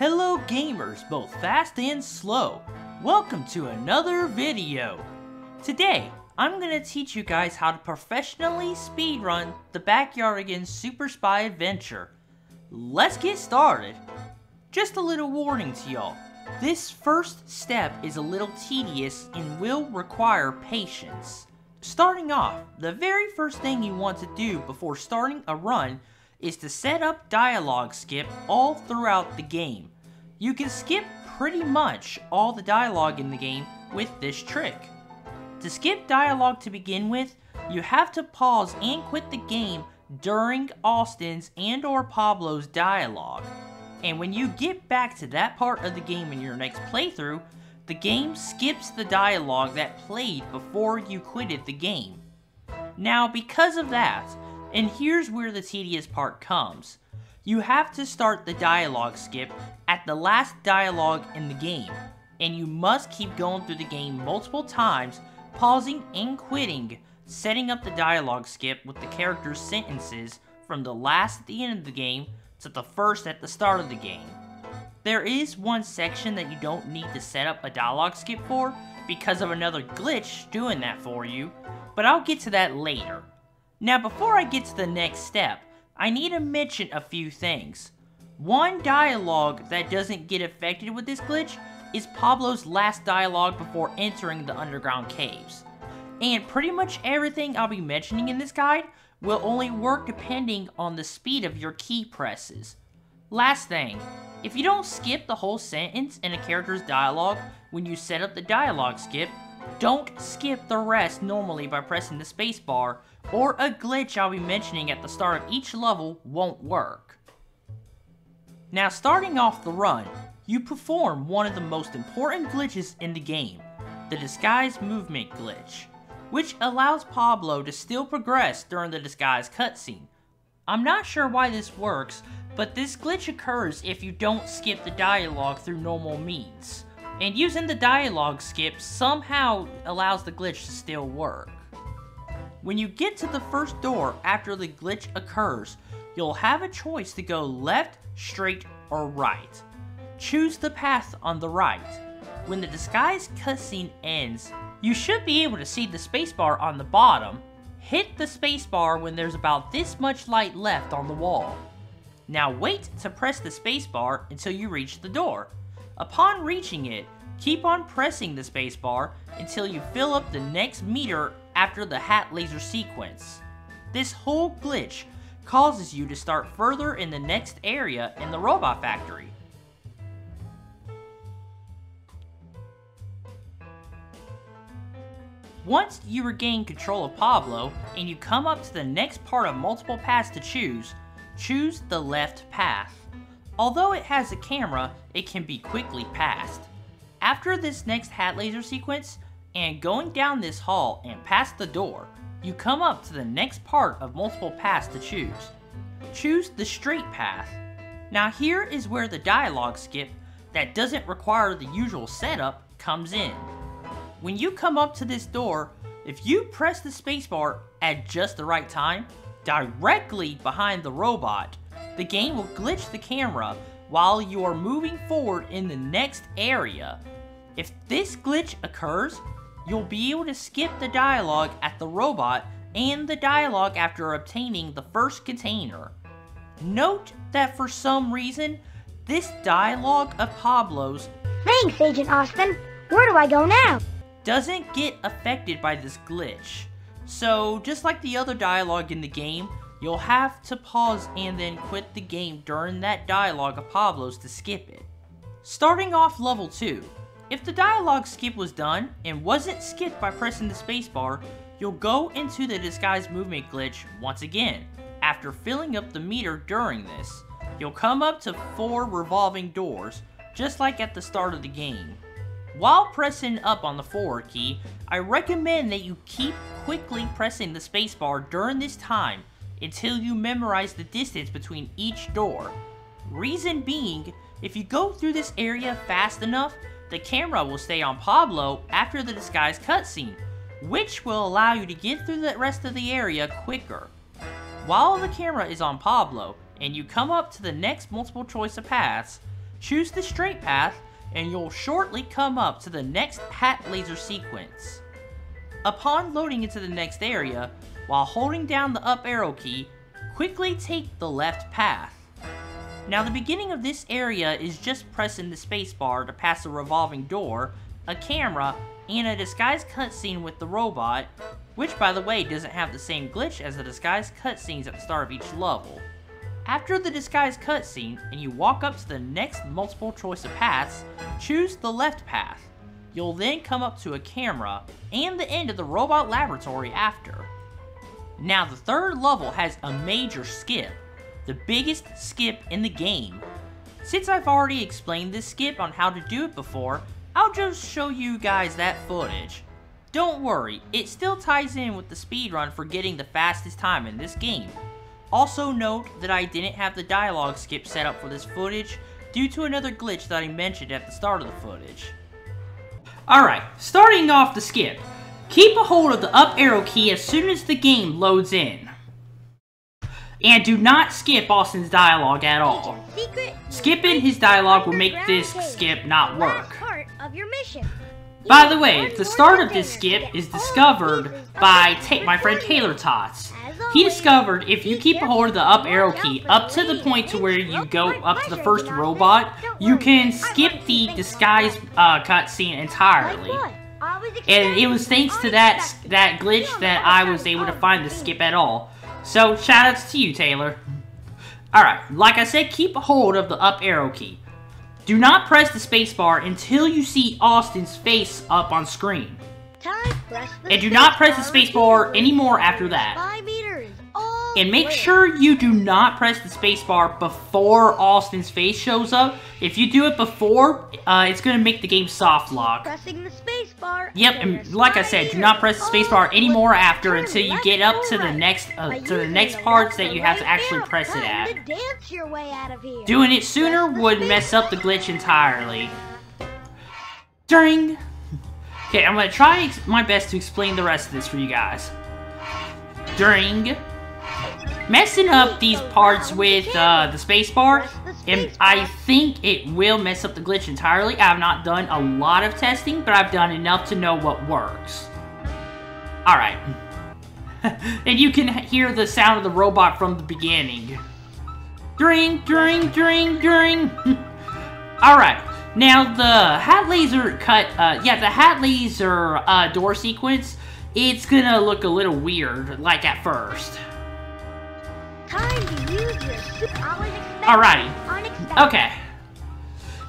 Hello gamers, both fast and slow. Welcome to another video. Today, I'm going to teach you guys how to professionally speedrun the Backyardigans Super Spy Adventure. Let's get started. Just a little warning to y'all. This first step is a little tedious and will require patience. Starting off, the very first thing you want to do before starting a run is to set up dialogue skip all throughout the game. You can skip pretty much all the dialogue in the game with this trick. To skip dialogue to begin with, you have to pause and quit the game during Austin's and or Pablo's dialogue. And when you get back to that part of the game in your next playthrough, the game skips the dialogue that played before you quitted the game. Now because of that, and here's where the tedious part comes, you have to start the dialogue skip at the last dialogue in the game, and you must keep going through the game multiple times, pausing and quitting, setting up the dialogue skip with the character's sentences from the last at the end of the game to the first at the start of the game. There is one section that you don't need to set up a dialogue skip for because of another glitch doing that for you, but I'll get to that later. Now before I get to the next step, I need to mention a few things. One dialogue that doesn't get affected with this glitch is Pablo's last dialogue before entering the underground caves. And pretty much everything I'll be mentioning in this guide will only work depending on the speed of your key presses. Last thing, if you don't skip the whole sentence in a character's dialogue when you set up the dialogue skip, don't skip the rest normally by pressing the spacebar, or a glitch I'll be mentioning at the start of each level won't work. Now starting off the run, you perform one of the most important glitches in the game, the disguise movement glitch, which allows Pablo to still progress during the disguise cutscene. I'm not sure why this works, but this glitch occurs if you don't skip the dialogue through normal means, and using the dialogue skip somehow allows the glitch to still work. When you get to the first door after the glitch occurs, you'll have a choice to go left, straight, or right. Choose the path on the right. When the disguise cutscene ends, you should be able to see the spacebar on the bottom. Hit the spacebar when there's about this much light left on the wall. Now wait to press the spacebar until you reach the door. Upon reaching it, keep on pressing the spacebar until you fill up the next meter after the hat laser sequence. This whole glitch causes you to start further in the next area in the robot factory. Once you regain control of Pablo and you come up to the next part of multiple paths to choose the left path. Although it has a camera, it can be quickly passed. After this next hat laser sequence, and going down this hall and past the door, you come up to the next part of multiple paths to choose. Choose the straight path. Now here is where the dialogue skip that doesn't require the usual setup comes in. When you come up to this door, if you press the spacebar at just the right time, directly behind the robot, the game will glitch the camera while you are moving forward in the next area. If this glitch occurs, you'll be able to skip the dialogue at the robot and the dialogue after obtaining the first container. Note that for some reason, this dialogue of Pablo's "Thanks, Agent Austin. Where do I go now?" doesn't get affected by this glitch. So just like the other dialogue in the game, you'll have to pause and then quit the game during that dialogue of Pablo's to skip it. Starting off level 2, if the dialogue skip was done and wasn't skipped by pressing the spacebar, you'll go into the disguise movement glitch once again. After filling up the meter during this, you'll come up to 4 revolving doors, just like at the start of the game. While pressing up on the forward key, I recommend that you keep quickly pressing the spacebar during this time until you memorize the distance between each door. Reason being, if you go through this area fast enough, the camera will stay on Pablo after the disguise cutscene, which will allow you to get through the rest of the area quicker. While the camera is on Pablo, and you come up to the next multiple choice of paths, choose the straight path, and you'll shortly come up to the next hat laser sequence. Upon loading into the next area, while holding down the up arrow key, quickly take the left path. Now the beginning of this area is just pressing the spacebar to pass a revolving door, a camera, and a disguised cutscene with the robot, which by the way doesn't have the same glitch as the disguised cutscenes at the start of each level. After the disguised cutscene, and you walk up to the next multiple choice of paths, choose the left path. You'll then come up to a camera, and the end of the robot laboratory after. Now the third level has a major skip, the biggest skip in the game. Since I've already explained this skip on how to do it before, I'll just show you guys that footage. Don't worry, it still ties in with the speedrun for getting the fastest time in this game. Also note that I didn't have the dialogue skip set up for this footage due to another glitch that I mentioned at the start of the footage. Alright, starting off the skip. Keep a hold of the up arrow key as soon as the game loads in. And do not skip Austin's dialogue at all. Skipping his dialogue will make this skip not work. By the way, the start of this skip is discovered by my friend Taylor Tots. He discovered if you keep a hold of the up arrow key up to the point to where you go up to the first robot, you can skip the disguise cutscene entirely. And it was thanks to that glitch that I was able to find the skip at all. So, shoutouts to you, Taylor. Alright, like I said, keep a hold of the up arrow key. Do not press the spacebar until you see Austin's face up on screen. And do not press the spacebar anymore after that. And make sure you do not press the spacebar before Austin's face shows up. If you do it before, it's going to make the game soft lock. Yep, and like I said, do not press the spacebar anymore after until you get up to the next parts that you have to actually press it at. Doing it sooner would mess up the glitch entirely. Okay, I'm going to try my best to explain the rest of this for you guys. Messing up these parts with the spacebar, and I think it will mess up the glitch entirely. I have not done a lot of testing, but I've done enough to know what works. Alright. And you can hear the sound of the robot from the beginning. Alright. Now, the hat laser door sequence, it's gonna look a little weird, like at first. Alrighty. Okay.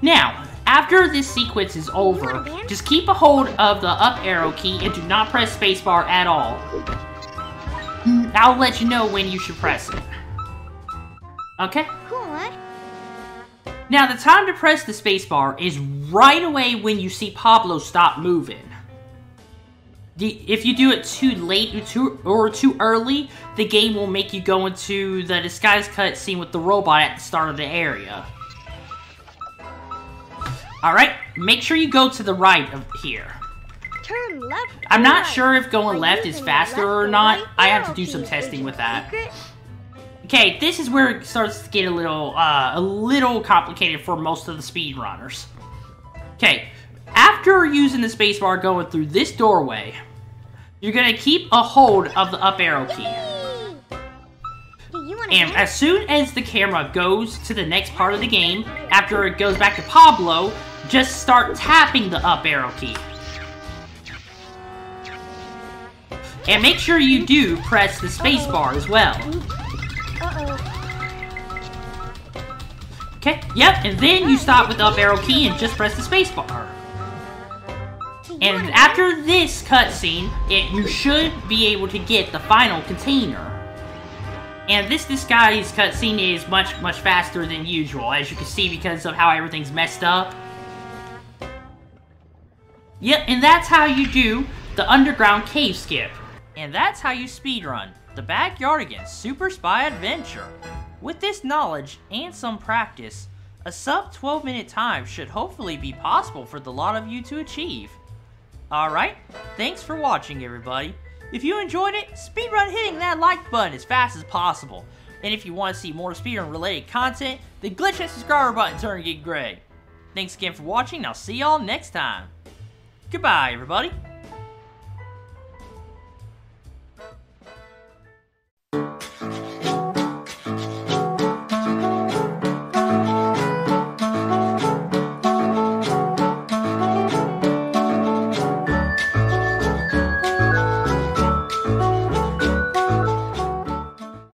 Now, after this sequence is over, just keep a hold of the up arrow key and do not press spacebar at all. I'll let you know when you should press it. Okay? Now, the time to press the spacebar is right away when you see Pablo stop moving. If you do it too late or too early, the game will make you go into the disguise cutscene with the robot at the start of the area. Alright, make sure you go to the right of here. Turn left. I'm not sure if going left is faster or not. I have to do some testing with that. Okay, this is where it starts to get a little complicated for most of the speedrunners. Okay, after using the spacebar going through this doorway, you're gonna keep a hold of the up arrow key. And as soon as the camera goes to the next part of the game, after it goes back to Pablo, just start tapping the up arrow key. And make sure you do press the spacebar as well. Okay, yep, and then you stop with the up arrow key and just press the spacebar. And after this cutscene, you should be able to get the final container. And this disguise cutscene is much faster than usual, as you can see, because of how everything's messed up. Yep, and that's how you do the underground cave skip. And that's how you speedrun the Backyardigans Super Spy Adventure. With this knowledge and some practice, a sub 12-minute time should hopefully be possible for the lot of you to achieve. Alright, thanks for watching everybody. If you enjoyed it, speedrun hitting that like button as fast as possible. And if you want to see more speedrun related content, then glitch that subscriber button and turn it gray. Thanks again for watching, and I'll see y'all next time. Goodbye, everybody.